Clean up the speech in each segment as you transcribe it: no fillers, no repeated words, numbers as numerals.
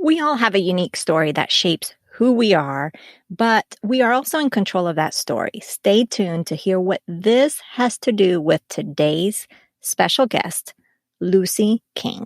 We all have a unique story that shapes who we are, but we are also in control of that story. Stay tuned to hear what this has to do with today's special guest, Luzy King.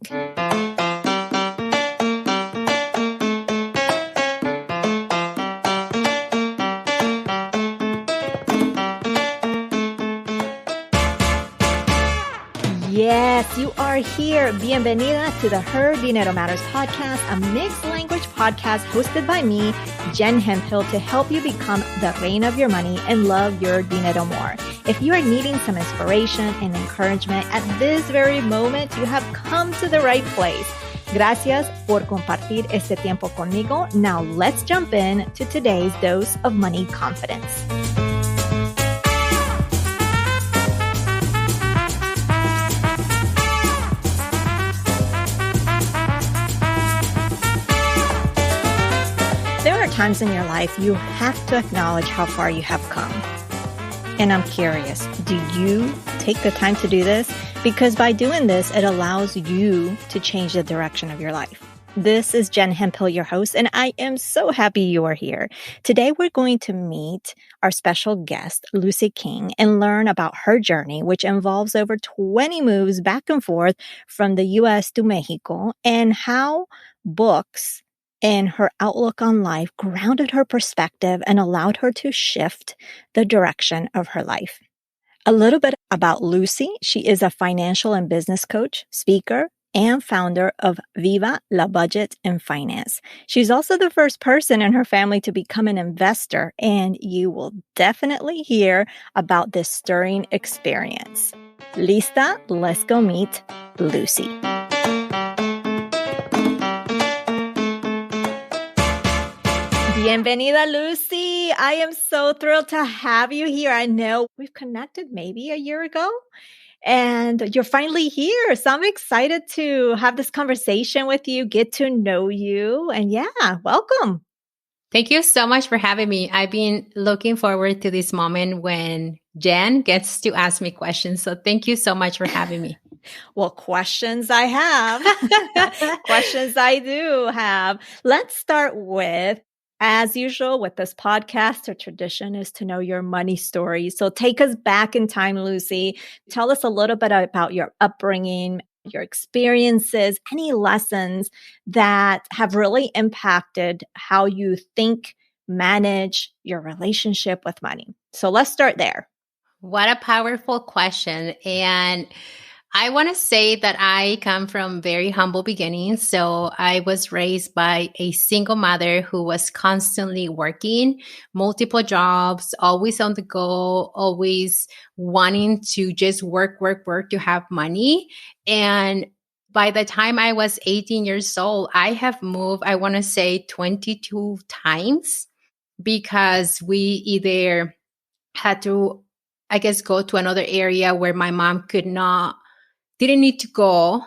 Yes, you are here. Bienvenida to the Her Dinero Matters podcast, a mixed language podcast hosted by me, Jen Hemphill, to help you become the reina of your money and love your dinero more. If you are needing some inspiration and encouragement at this very moment, you have come to the right place. Gracias por compartir este tiempo conmigo. Now let's jump in to today's dose of money confidence. There are times in your life you have to acknowledge how far you have come. And I'm curious, do you take the time to do this? Because by doing this, it allows you to change the direction of your life. This is Jen Hemphill, your host, and I am so happy you are here. Today, we're going to meet our special guest, Luzy King, and learn about her journey, which involves over 20 moves back and forth from the U.S. to Mexico, and how books and her outlook on life grounded her perspective and allowed her to shift the direction of her life. A little bit about Luzy. She is a financial and business coach, speaker, and founder of Viva, Budget and Finance. She's also the first person in her family to become an investor, and you will definitely hear about this stirring experience. Lista? Let's go meet Luzy. Bienvenida, Luzy. I am so thrilled to have you here. I know we've connected maybe a year ago, and you're finally here. So I'm excited to have this conversation with you, get to know you, and welcome. Thank you so much for having me. I've been looking forward to this moment when Jen gets to ask me questions. So thank you so much for having me. Well, questions I have. Questions I do have. Let's start with, as usual, with this podcast, our tradition is to know your money story. So take us back in time, Luzy. Tell us a little bit about your upbringing, your experiences, any lessons that have really impacted how you think, manage your relationship with money. So let's start there. What a powerful question. And I want to say that I come from very humble beginnings. So I was raised by a single mother who was constantly working, multiple jobs, always on the go, always wanting to just work to have money. And by the time I was 18 years old, I have moved, I want to say 22 times, because we either had to, go to another area where my mom didn't need to go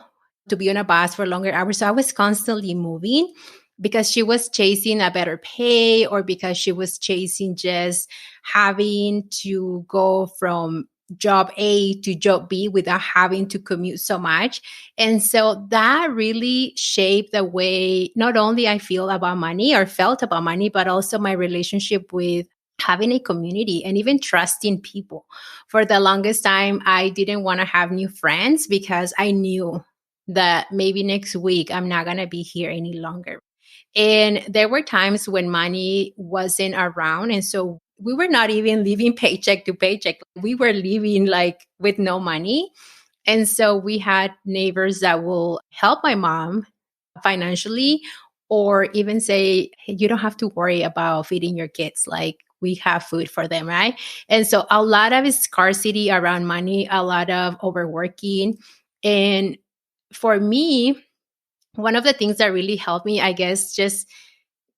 to be on a bus for longer hours. So I was constantly moving because she was chasing a better pay, or because she was chasing just having to go from job A to job B without having to commute so much. And so that really shaped the way not only I feel about money or felt about money, but also my relationship with having a community and even trusting people. For the longest time, I didn't want to have new friends because I knew that maybe next week I'm not going to be here any longer. And there were times when money wasn't around. And so we were not even living paycheck to paycheck. We were living like with no money. And so we had neighbors that will help my mom financially, or even say, hey, you don't have to worry about feeding your kids. Like, we have food for them, right? And so a lot of scarcity around money, a lot of overworking. And for me, one of the things that really helped me, just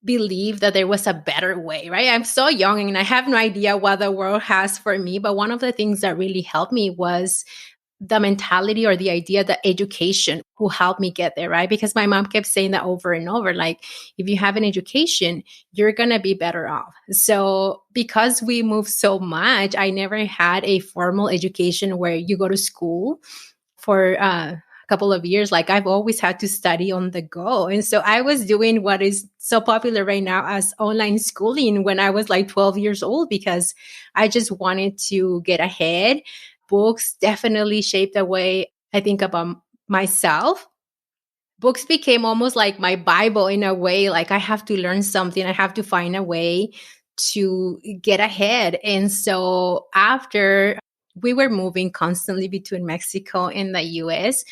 believe that there was a better way, right? I'm so young and I have no idea what the world has for me. But one of the things that really helped me was the mentality or the idea that education will help me get there, right? Because my mom kept saying that over and over, like, if you have an education, you're going to be better off. So because we moved so much, I never had a formal education where you go to school for couple of years, like I've always had to study on the go. And so I was doing what is so popular right now as online schooling when I was like 12 years old, because I just wanted to get ahead. Books definitely shaped the way I think about myself. Books became almost like my Bible in a way. Like I have to learn something, I have to find a way to get ahead. And so after we were moving constantly between Mexico and the US,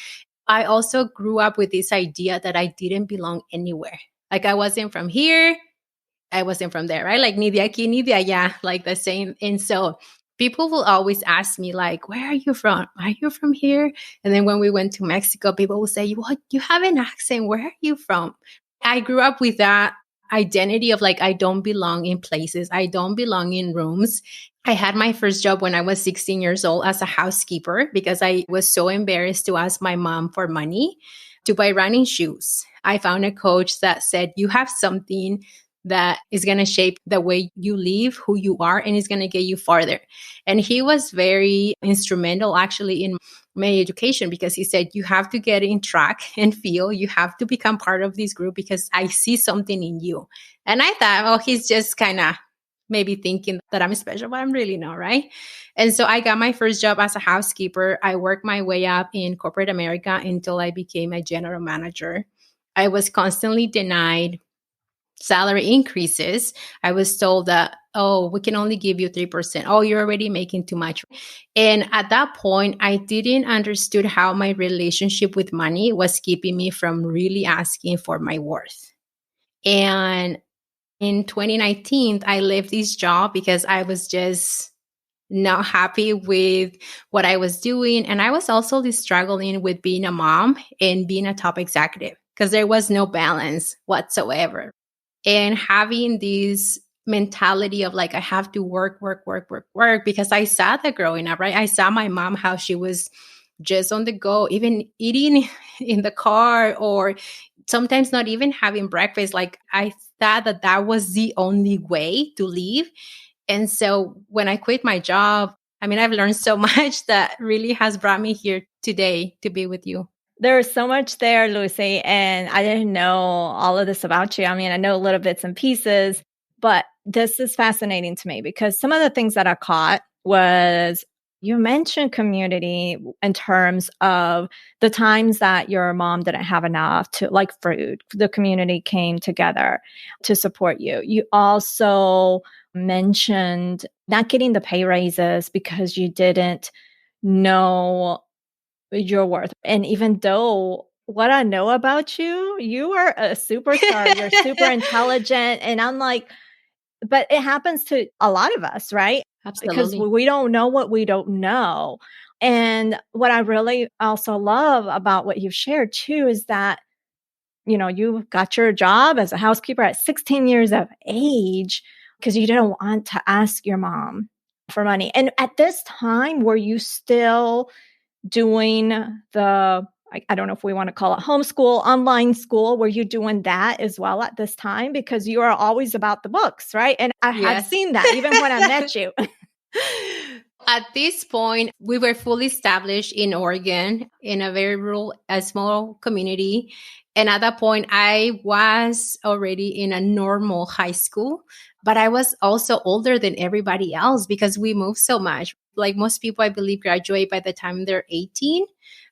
I also grew up with this idea that I didn't belong anywhere. Like I wasn't from here, I wasn't from there, right? Like ni de aquí, ni de allá, like the same. And so people will always ask me, like, where are you from? Are you from here? And then when we went to Mexico, people will say, what? You have an accent. Where are you from? I grew up with that identity of like, I don't belong in places. I don't belong in rooms. I had my first job when I was 16 years old as a housekeeper because I was so embarrassed to ask my mom for money to buy running shoes. I found a coach that said, you have something that is going to shape the way you live, who you are, and is going to get you farther. And he was very instrumental actually in my education because he said, you have to get in track and field. You have to become part of this group because I see something in you. And I thought, oh, he's just kind of maybe thinking that I'm special, but I'm really not, right? And so I got my first job as a housekeeper. I worked my way up in corporate America until I became a general manager. I was constantly denied salary increases. I was told that, oh, we can only give you 3%. Oh, you're already making too much. And at that point, I didn't understood how my relationship with money was keeping me from really asking for my worth. And in 2019, I left this job because I was just not happy with what I was doing. And I was also struggling with being a mom and being a top executive because there was no balance whatsoever. And having this mentality of like, I have to work because I saw that growing up, right? I saw my mom, how she was just on the go, even eating in the car or sometimes not even having breakfast. Like I thought that that was the only way to live. And so when I quit my job, I mean, I've learned so much that really has brought me here today to be with you. There's so much there, Lucy, and I didn't know all of this about you. I mean, I know little bits and pieces, but this is fascinating to me because some of the things that I caught was you mentioned community in terms of the times that your mom didn't have enough to like food. The community came together to support you. You also mentioned not getting the pay raises because you didn't know your worth. And even though what I know about you, you are a superstar, you're super intelligent. And I'm like, but it happens to a lot of us, right? Absolutely. Because we don't know what we don't know. And what I really also love about what you've shared too is that, you know, you got your job as a housekeeper at 16 years of age because you didn't want to ask your mom for money. And at this time, were you still doing the, I don't know if we want to call it homeschool, online school? Were you doing that as well at this time? Because you are always about the books, right? And I have seen that even when I met you. At this point, we were fully established in Oregon in a very rural, a small community. And at that point, I was already in a normal high school, but I was also older than everybody else because we moved so much. Like most people, I believe, graduate by the time they're 18.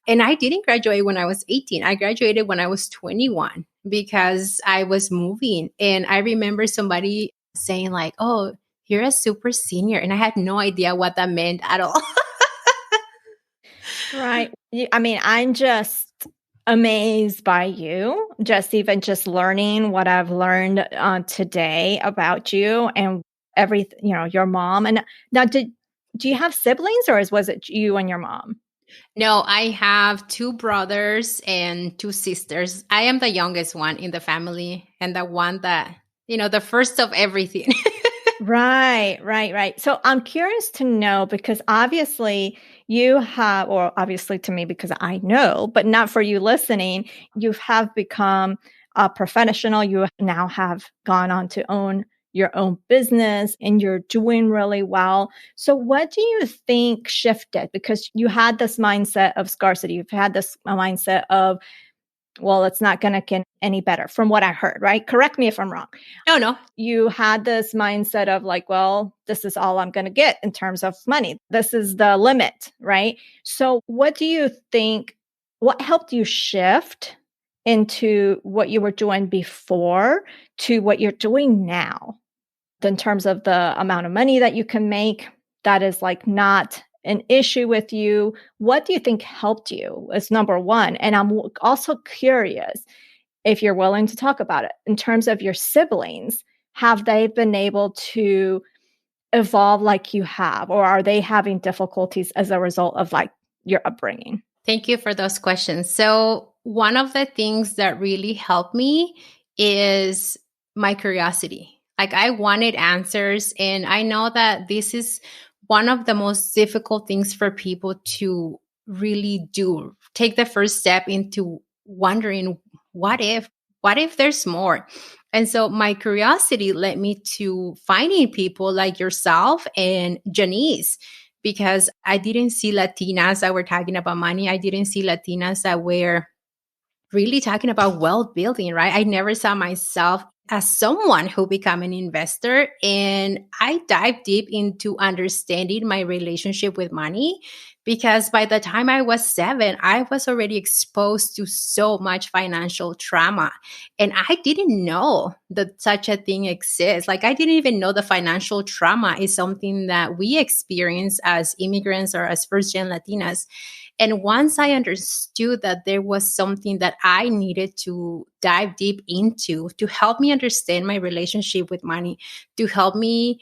And I didn't graduate when I was 18. I graduated when I was 21 because I was moving. And I remember somebody saying like, oh, you're a super senior. And I had no idea what that meant at all. Right. I mean, I'm just amazed by you, just learning what I've learned today about you and everything, you know, your mom. And now, do you have siblings or was it you and your mom? No, I have two brothers and two sisters. I am the youngest one in the family and the one that, you know, the first of everything. Right. So I'm curious to know because obviously you have, or obviously to me because I know, but not for you listening, you have become a professional. You now have gone on to own your own business and you're doing really well. So what do you think shifted? Because you had this mindset of scarcity. You've had this mindset of, well, it's not going to get any better from what I heard, right? Correct me if I'm wrong. No. You had this mindset of like, well, this is all I'm going to get in terms of money. This is the limit, right? So what do you think, what helped you shift into what you were doing before to what you're doing now in terms of the amount of money that you can make? That is like not an issue with you. What do you think helped you as number one? And I'm also curious if you're willing to talk about it in terms of your siblings. Have they been able to evolve like you have, or are they having difficulties as a result of like your upbringing? Thank you for those questions. So one of the things that really helped me is my curiosity. Like I wanted answers, and I know that this is one of the most difficult things for people to really do. Take the first step into wondering, what if there's more? And so my curiosity led me to finding people like yourself and Janice, because I didn't see Latinas that were talking about money. I didn't see Latinas that were really talking about wealth building, right? I never saw myself as someone who became an investor. And I dived deep into understanding my relationship with money, because by the time I was 7, I was already exposed to so much financial trauma. And I didn't know that such a thing exists. Like I didn't even know the financial trauma is something that we experience as immigrants or as first-gen Latinas. And once I understood that there was something that I needed to dive deep into to help me understand my relationship with money, to help me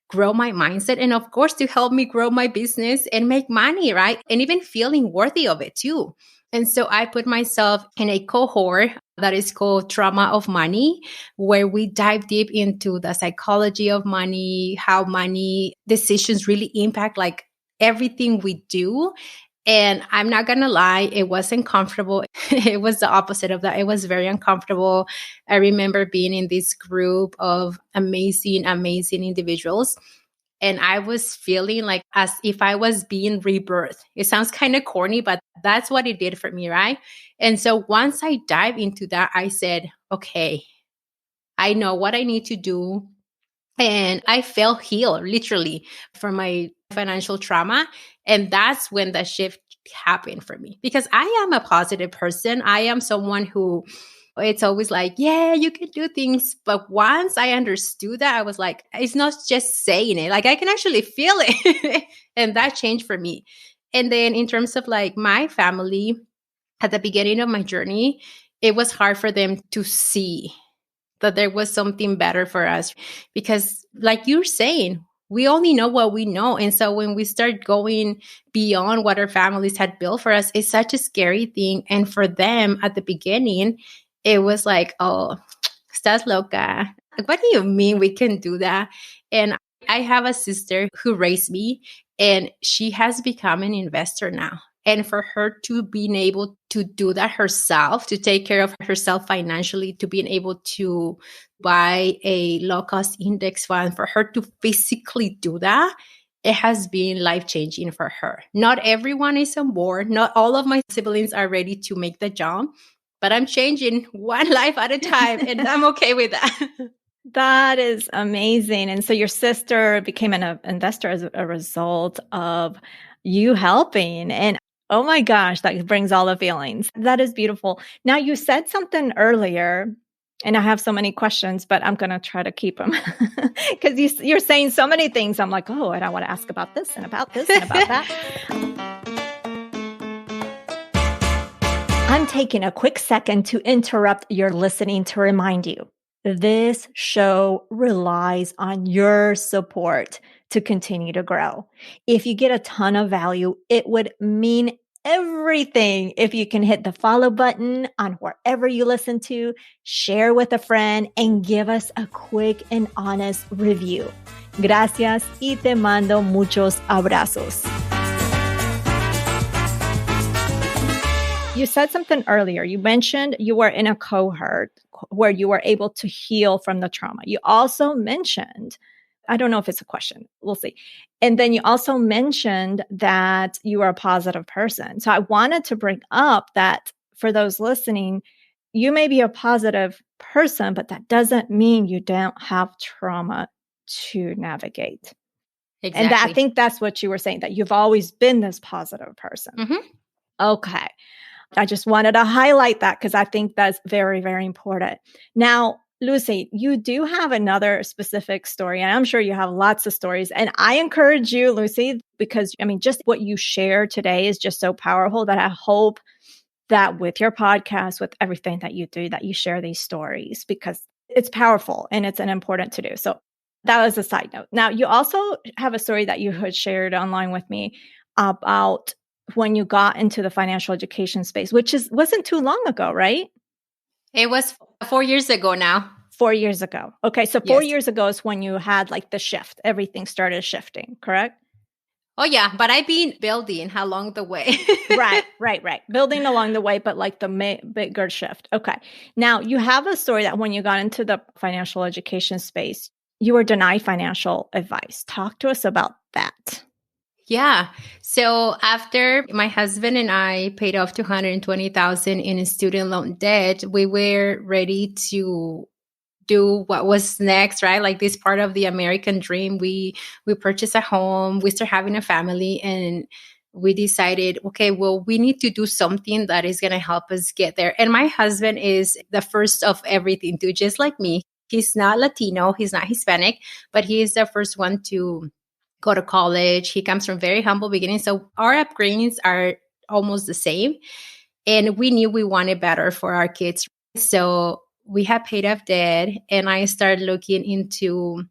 grow my mindset, and of course, to help me grow my business and make money, right? And even feeling worthy of it too. And so I put myself in a cohort that is called Trauma of Money, where we dive deep into the psychology of money, how money decisions really impact like everything we do. And I'm not going to lie, it wasn't comfortable. It was the opposite of that. It was very uncomfortable. I remember being in this group of amazing individuals. And I was feeling like as if I was being rebirthed. It sounds kind of corny, but that's what it did for me, right? And so once I dive into that, I said, okay, I know what I need to do. And I felt healed literally from my financial trauma. And that's when the shift happened for me, because I am a positive person. I am someone who it's always like, yeah, you can do things. But once I understood that, I was like, it's not just saying it. Like I can actually feel it. And that changed for me. And then in terms of like my family, at the beginning of my journey, it was hard for them to see that there was something better for us, because like you're saying, we only know what we know. And so when we start going beyond what our families had built for us, it's such a scary thing. And for them at the beginning, it was like, oh, estás loca. Like, what do you mean we can do that? And I have a sister who raised me, and she has become an investor now. And for her to be able to do that herself, to take care of herself financially, to being able to buy a low-cost index fund, for her to physically do that, it has been life-changing for her. Not everyone is on board. Not all of my siblings are ready to make the jump, but I'm changing one life at a time, and I'm okay with that. That is amazing. And so your sister became an investor as a result of you helping. And oh my gosh, that brings all the feelings. That is beautiful. Now, you said something earlier, and I have so many questions, but I'm going to try to keep them because you're saying so many things. I'm like, oh, and I want to ask about this and about this and about that. I'm taking a quick second to interrupt your listening to remind you, this show relies on your support to continue to grow. If you get a ton of value, it would mean everything if you can hit the follow button on wherever you listen to, share with a friend, and give us a quick and honest review. Gracias y te mando muchos abrazos. You said something earlier. You mentioned you were in a cohort where you were able to heal from the trauma. You also mentioned, I don't know if it's a question, we'll see. And then you also mentioned that you are a positive person. So I wanted to bring up that for those listening, you may be a positive person, but that doesn't mean you don't have trauma to navigate. Exactly. And I think that's what you were saying, that you've always been this positive person. Mm-hmm. Okay. I just wanted to highlight that because I think that's very, very important. Now, Lucy, you do have another specific story, and I'm sure you have lots of stories. And I encourage you, Lucy, because I mean, just what you share today is just so powerful that I hope that with your podcast, with everything that you do, that you share these stories because it's powerful and it's an important to do. So that was a side note. Now, you also have a story that you had shared online with me about when you got into the financial education space, which wasn't too long ago, right? It was 4 years ago now. 4 years ago. Okay. So 4 Yes. years ago is when you had like the shift. Everything started shifting, correct? Oh, yeah. But I've been building along the way. Right. Building along the way, but like the bigger shift. Okay. Now, you have a story that when you got into the financial education space, you were denied financial advice. Talk to us about that. Yeah. So after my husband and I paid off $220,000 in student loan debt, we were ready to do what was next, right? Like this part of the American dream. We purchased a home, we start having a family, and we decided, okay, well, we need to do something that is going to help us get there. And my husband is the first of everything too, just like me. He's not Latino, he's not Hispanic, but he is the first one to go to college. He comes from very humble beginnings. So our upbringings are almost the same. And we knew we wanted better for our kids. So we had paid off debt, and I started looking into,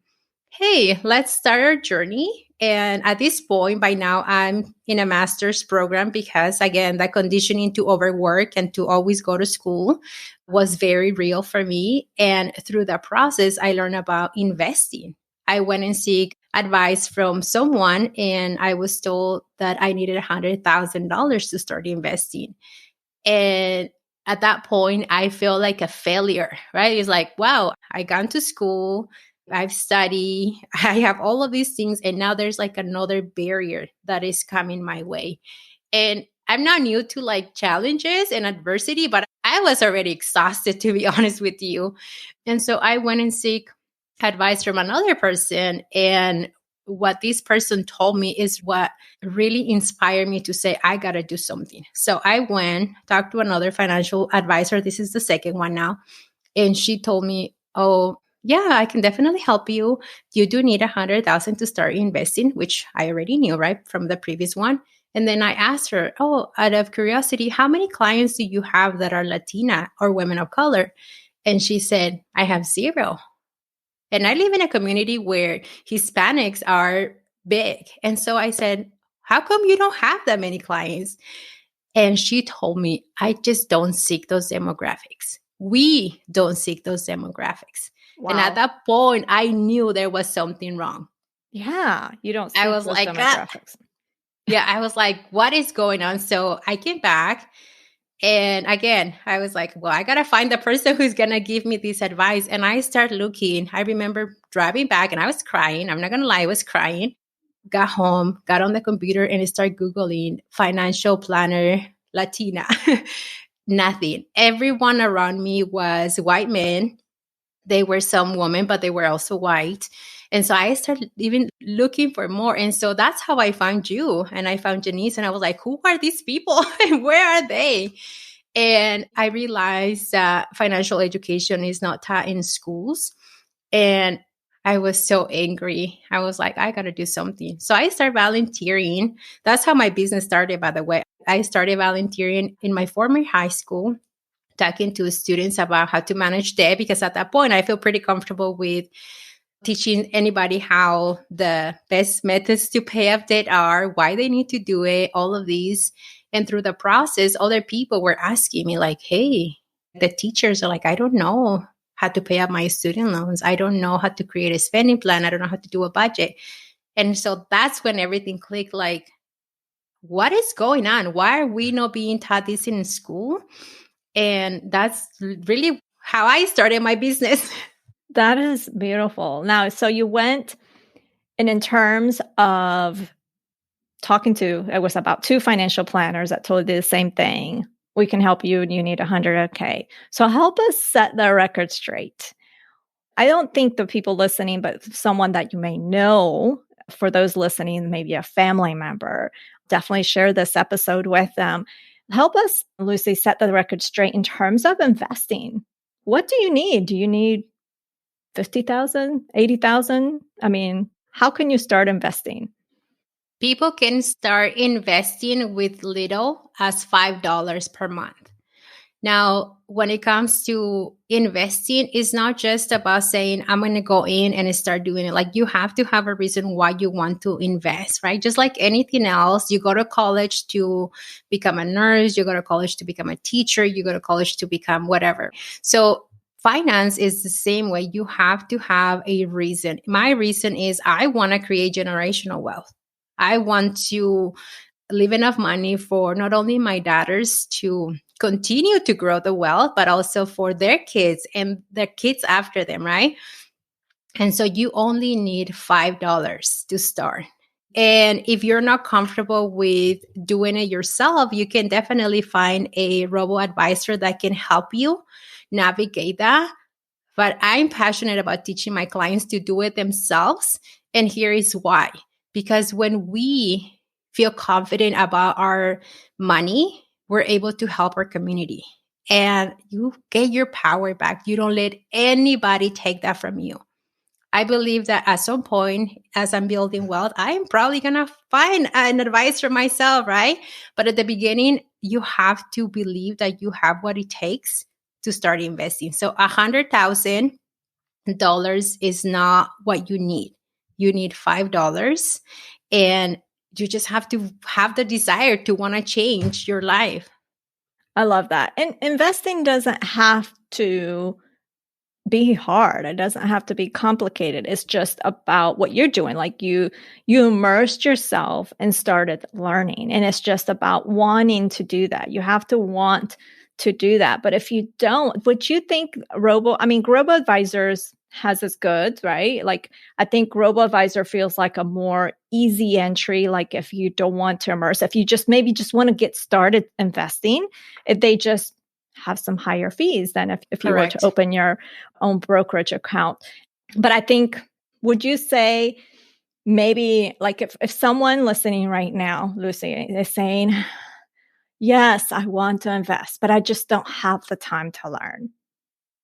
hey, let's start our journey. And at this point, by now, I'm in a master's program because, again, the conditioning to overwork and to always go to school was very real for me. And through the process, I learned about investing. I went and seek advice from someone, and I was told that I needed $100,000 to start investing. And at that point, I feel like a failure, right? It's like, wow, I gone to school, I've studied, I have all of these things, and now there's like another barrier that is coming my way. And I'm not new to like challenges and adversity, but I was already exhausted, to be honest with you. And so I went and seek advice from another person, and what this person told me is what really inspired me to say, I got to do something. So I went, talked to another financial advisor. This is the second one now. And she told me, oh, yeah, I can definitely help you. You do need $100,000 to start investing, which I already knew, right, from the previous one. And then I asked her, oh, out of curiosity, how many clients do you have that are Latina or women of color? And she said, I have 0. And I live in a community where Hispanics are big. And so I said, how come you don't have that many clients? And she told me, I just don't seek those demographics. We don't seek those demographics. Wow. And at that point, I knew there was something wrong. Yeah, you don't seek I was those like, demographics. Yeah, I was like, what is going on? So I came back. And again, I was like, well, I got to find the person who's going to give me this advice. And I started looking. I remember driving back and I was crying. I'm not going to lie, I was crying. Got home, got on the computer and started Googling financial planner Latina. Nothing. Everyone around me was white men. They were some women, but they were also white. And so I started even looking for more. And so that's how I found you. And I found Janice. And I was like, who are these people? And where are they? And I realized that financial education is not taught in schools. And I was so angry. I was like, I got to do something. So I started volunteering. That's how my business started, by the way. I started volunteering in my former high school, talking to students about how to manage debt, because at that point, I feel pretty comfortable with teaching anybody how the best methods to pay off debt are, why they need to do it, all of these. And through the process, other people were asking me like, hey, the teachers are like, I don't know how to pay up my student loans. I don't know how to create a spending plan. I don't know how to do a budget. And so that's when everything clicked like, what is going on? Why are we not being taught this in school? And that's really how I started my business. That is beautiful. Now, so you went, and in terms of talking to, it was about 2 financial planners that told you the same thing. We can help you and you need 100K. So help us set the record straight. I don't think the people listening, but someone that you may know, for those listening, maybe a family member, definitely share this episode with them. Help us, Lucy, set the record straight in terms of investing. What do you need? Do you need 50,000, 80,000? I mean, how can you start investing? People can start investing with little as $5 per month. Now, when it comes to investing, it's not just about saying, I'm going to go in and start doing it. Like, you have to have a reason why you want to invest, right? Just like anything else, you go to college to become a nurse, you go to college to become a teacher, you go to college to become whatever. So finance is the same way. You have to have a reason. My reason is I want to create generational wealth. I want to leave enough money for not only my daughters to continue to grow the wealth, but also for their kids and their kids after them, right? And so you only need $5 to start. And if you're not comfortable with doing it yourself, you can definitely find a robo-advisor that can help you navigate that. But I'm passionate about teaching my clients to do it themselves. And here is why. Because when we feel confident about our money, we're able to help our community. And you get your power back. You don't let anybody take that from you. I believe that at some point, as I'm building wealth, I'm probably going to find an advisor myself, right? But at the beginning, you have to believe that you have what it takes to start investing. So $100,000 is not what you need. You need $5, and you just have to have the desire to want to change your life. I love that. And investing doesn't have to be hard. It doesn't have to be complicated. It's just about what you're doing. Like you immersed yourself and started learning. And it's just about wanting to do that. You have to want to do that. But if you don't, would you think robo-advisors has its goods, right? Like, I think robo-advisor feels like a more easy entry. Like, if you don't want to immerse, if you just want to get started investing, if they just have some higher fees than if you were to open your own brokerage account. But I think, would you say maybe like if someone listening right now, Lucy, is saying, yes, I want to invest, but I just don't have the time to learn.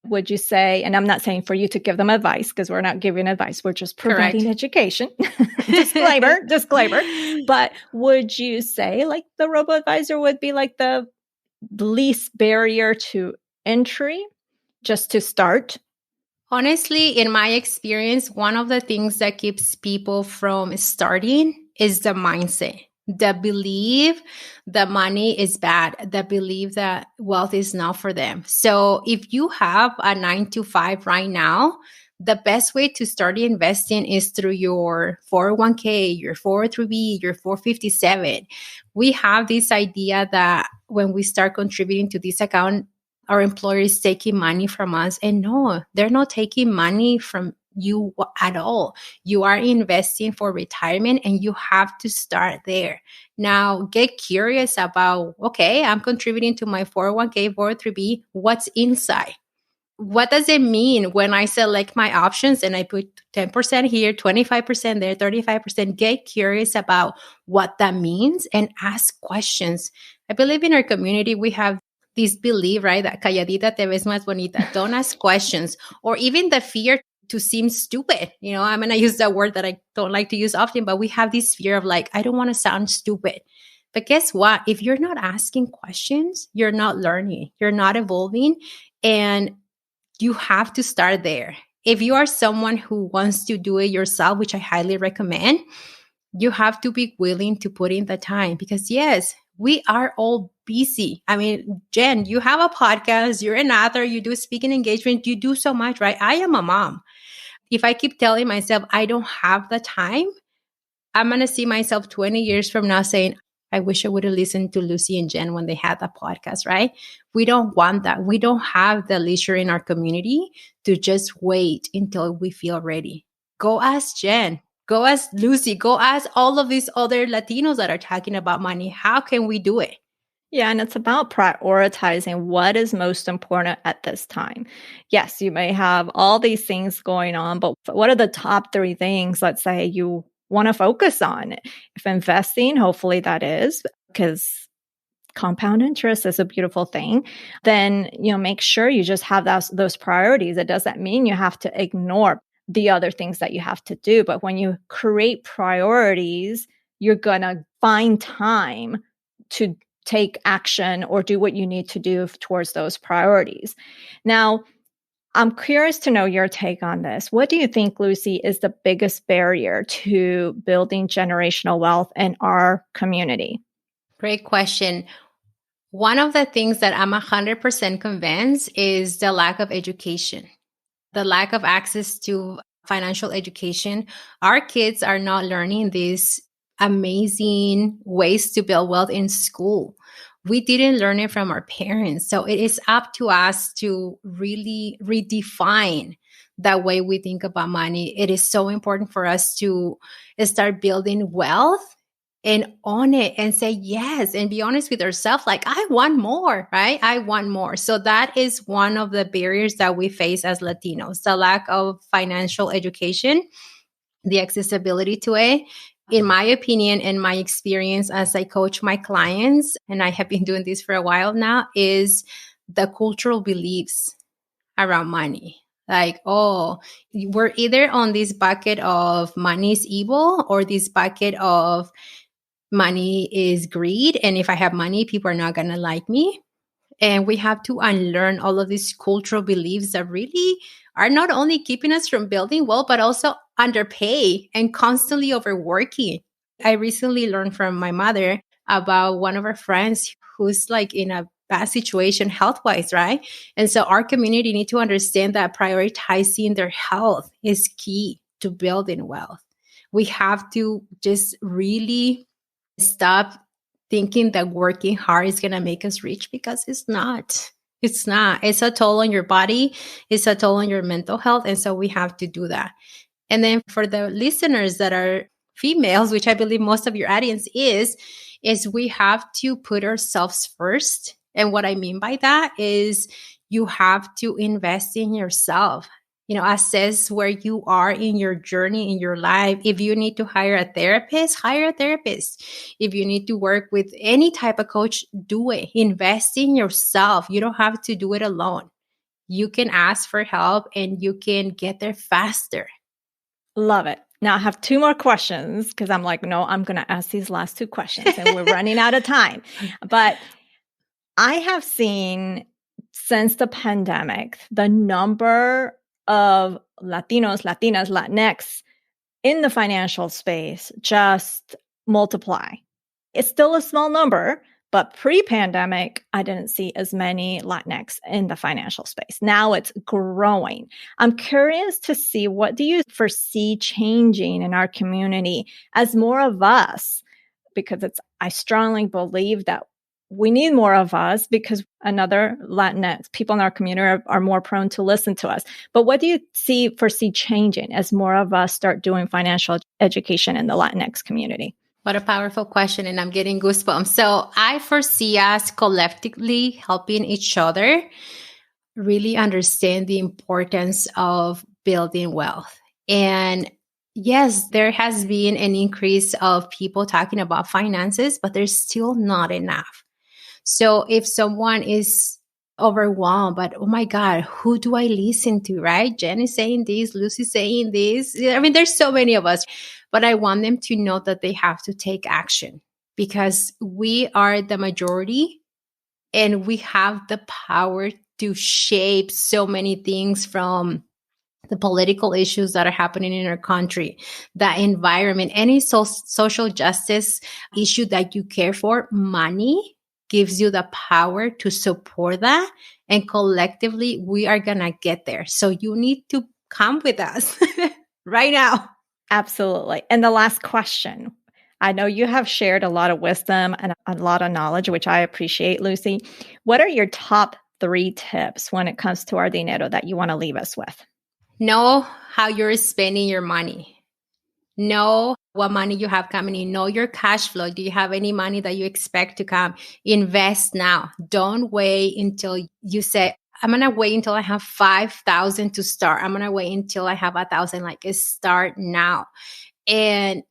Would you say, and I'm not saying for you to give them advice because we're not giving advice, we're just providing education. disclaimer. But would you say like the robo-advisor would be like the least barrier to entry just to start? Honestly, in my experience, one of the things that keeps people from starting is the mindset. The belief that money is bad, the belief that wealth is not for them. So if you have a 9-to-5 right now, the best way to start investing is through your 401k, your 403b, your 457. We have this idea that when we start contributing to this account, our employer is taking money from us. And no, they're not taking money from you at all. You are investing for retirement, and you have to start there. Now, get curious about, okay, I'm contributing to my 401k, 403b. What's inside? What does it mean when I select my options and I put 10% here, 25% there, 35%? Get curious about what that means and ask questions. I believe in our community, we have this belief, right? That calladita te ves más bonita. Don't ask questions, or even the fear to seem stupid. You know, I'm going to use that word that I don't like to use often, but we have this fear of like, I don't want to sound stupid. But guess what? If you're not asking questions, you're not learning, you're not evolving, and you have to start there. If you are someone who wants to do it yourself, which I highly recommend, you have to be willing to put in the time, because yes, we are all busy. I mean, Jen, you have a podcast, you're an author, you do speaking engagement, you do so much, right? I am a mom. If I keep telling myself I don't have the time, I'm going to see myself 20 years from now saying, I wish I would have listened to Lucy and Jen when they had that podcast, right? We don't want that. We don't have the leisure in our community to just wait until we feel ready. Go ask Jen. Go ask Lucy. Go ask all of these other Latinos that are talking about money. How can we do it? Yeah, and it's about prioritizing what is most important at this time. Yes, you may have all these things going on, but what are the top 3 things, let's say, you want to focus on? If investing, hopefully that is, because compound interest is a beautiful thing, then make sure you just have those priorities. It doesn't mean you have to ignore the other things that you have to do, but when you create priorities, you're gonna find time to take action or do what you need to do towards those priorities. Now, I'm curious to know your take on this. What do you think, Lucy, is the biggest barrier to building generational wealth in our community? Great question. One of the things that I'm 100% convinced is the lack of education, the lack of access to financial education. Our kids are not learning these amazing ways to build wealth in school. We didn't learn it from our parents. So it is up to us to really redefine the way we think about money. It is so important for us to start building wealth and own it and say yes and be honest with ourselves. Like, I want more, right? I want more. So that is one of the barriers that we face as Latinos, the lack of financial education, the accessibility to it. In my opinion and my experience as I coach my clients, and I have been doing this for a while now, is the cultural beliefs around money. Like, oh, we're either on this bucket of money is evil or this bucket of money is greed. And if I have money, people are not going to like me. And we have to unlearn all of these cultural beliefs that really are not only keeping us from building wealth, but also underpay and constantly overworking. I recently learned from my mother about one of our friends who's like in a bad situation health-wise, right? And so our community need to understand that prioritizing their health is key to building wealth. We have to just really stop thinking that working hard is going to make us rich, because it's not. It's not. It's a toll on your body. It's a toll on your mental health. And so we have to do that. And then for the listeners that are females, which I believe most of your audience is we have to put ourselves first. And what I mean by that is you have to invest in yourself. Assess where you are in your journey, in your life. If you need to hire a therapist, hire a therapist. If you need to work with any type of coach, do it. Invest in yourself. You don't have to do it alone. You can ask for help and you can get there faster. Love it. Now I have 2 more questions because I'm like, no, I'm going to ask these last 2 questions and we're running out of time. But I have seen since the pandemic, the number of Latinos, Latinas, Latinx in the financial space just multiply. It's still a small number, but pre-pandemic, I didn't see as many Latinx in the financial space. Now it's growing. I'm curious to see, what do you foresee changing in our community as more of us, because I strongly believe that we need more of us, because another Latinx people in our community are more prone to listen to us. But what do you foresee changing as more of us start doing financial education in the Latinx community? What a powerful question. And I'm getting goosebumps. So I foresee us collectively helping each other really understand the importance of building wealth. And yes, there has been an increase of people talking about finances, but there's still not enough. So if someone is overwhelmed, but oh my God, who do I listen to, right? Jen is saying this, Lucy's saying this. I mean, there's so many of us, but I want them to know that they have to take action, because we are the majority and we have the power to shape so many things, from the political issues that are happening in our country, the environment, any social justice issue that you care for. Money gives you the power to support that. And collectively, we are going to get there. So you need to come with us right now. Absolutely. And the last question, I know you have shared a lot of wisdom and a lot of knowledge, which I appreciate, Lucy. What are your top 3 tips when it comes to our dinero that you want to leave us with? Know how you're spending your money. Know what money you have coming in. Know your cash flow. Do you have any money that you expect to come? Invest now. Don't wait until you say, I'm going to wait until I have 5,000 to start. I'm going to wait until I have 1,000. Like, start now. And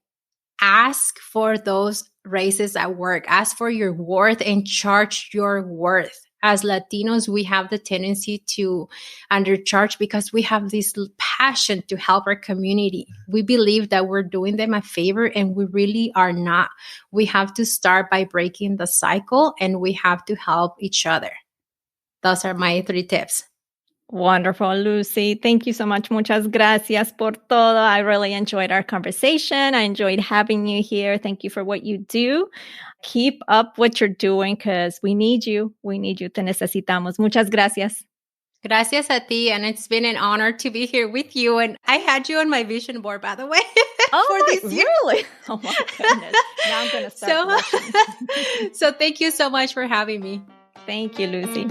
ask for those raises at work. Ask for your worth and charge your worth. As Latinos, we have the tendency to undercharge because we have this passion to help our community. We believe that we're doing them a favor, and we really are not. We have to start by breaking the cycle, and we have to help each other. Those are my 3 tips. Wonderful, Lucy. Thank you so much. Muchas gracias por todo. I really enjoyed our conversation. I enjoyed having you here. Thank you for what you do. Keep up what you're doing because we need you. We need you. Te necesitamos. Muchas gracias. Gracias a ti. And it's been an honor to be here with you. And I had you on my vision board, by the way. Oh, for this year. Really? Oh, my goodness. Now I'm going to start blushing. So thank you so much for having me. Thank you, Lucy.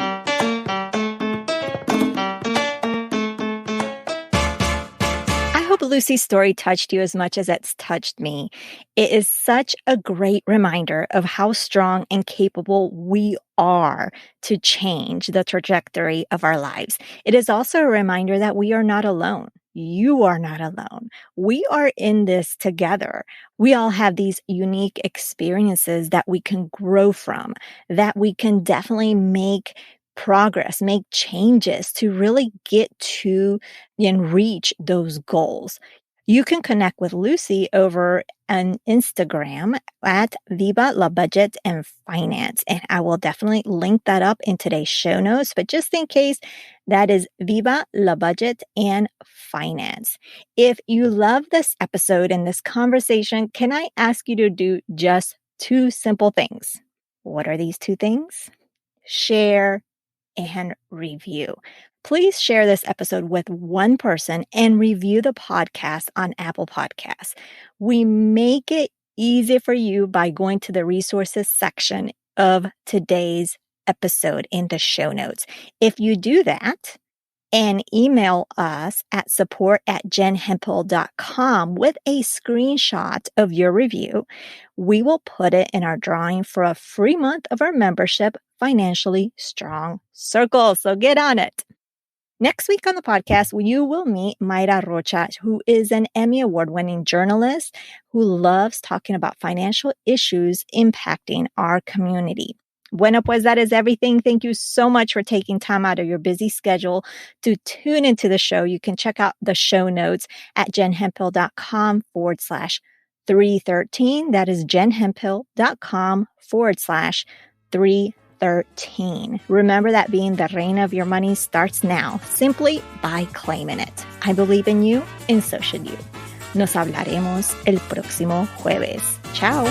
I hope Lucy's story touched you as much as it's touched me. It is such a great reminder of how strong and capable we are to change the trajectory of our lives. It is also a reminder that we are not alone. You are not alone. We are in this together. We all have these unique experiences that we can grow from, that we can definitely make progress, make changes to really get to and reach those goals. You can connect with Lucy over on Instagram at Viva La Budget and Finance. And I will definitely link that up in today's show notes. But just in case, that is Viva La Budget and Finance. If you love this episode and this conversation, can I ask you to do just 2 simple things? What are these 2 things? Share and review. Please share this episode with one person and review the podcast on Apple Podcasts. We make it easy for you by going to the resources section of today's episode in the show notes. If you do that and email us at support@jenhemphill.com with a screenshot of your review, we will put it in our drawing for a free month of our membership, Financially Strong Circle. So get on it. Next week on the podcast, you will meet Mayra Rocha, who is an Emmy Award-winning journalist who loves talking about financial issues impacting our community. Bueno, pues that is everything. Thank you so much for taking time out of your busy schedule to tune into the show. You can check out the show notes at jenhemphill.com/313. That is jenhemphill.com/313. Remember that being the reina of your money starts now, simply by claiming it. I believe in you, and so should you. Nos hablaremos el próximo jueves. Ciao.